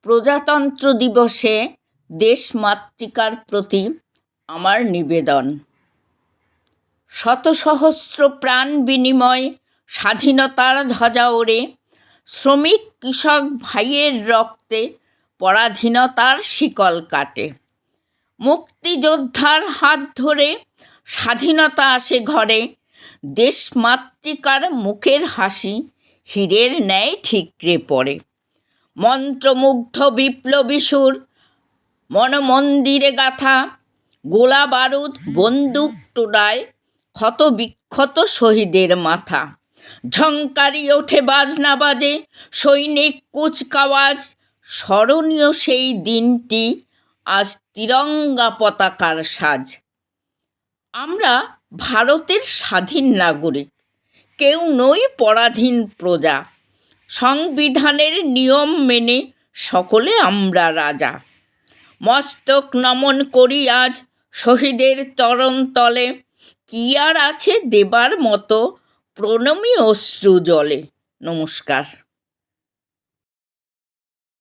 প্রজাতন্ত্র দিবসে দেশমাতৃকার প্রতি আমার নিবেদন। শত সহস্র প্রাণ বিনিময় স্বাধীনতার ধ্বজা ওড়ে, শ্রমিক কৃষক ভাইয়ের রক্তে পরাধীনতার শিকল কাটে। মুক্তিযোদ্ধার হাত ধরে স্বাধীনতা আসে ঘরে, দেশমাতৃকার মুখের হাসি হীরের ন্যায় ঠিকরে পড়ে। মন্ত্রমুগ্ধ বিপ্লবী সুর মনমন্দিরে গাথা, গোলা বারুদ বন্দুক টোড়ায় ক্ষত বিক্ষত শহীদের মাথা। ঝংকারি ওঠে বাজনা বাজে, সৈনিক কুচকাওয়াজ, স্মরণীয় সেই দিনটি আজ তিরঙ্গা পতাকার সাজ। আমরা ভারতের স্বাধীন নাগরিক, কেউ নই পরাধীন প্রজা। সংবিধানের নিয়ম মেনে সকলে আমরা রাজা। মস্তক নমন করি আজ শহীদের চরণ তলে, কি আর আছে দেবার মতো প্রণমী অশ্রু জলে। নমস্কার।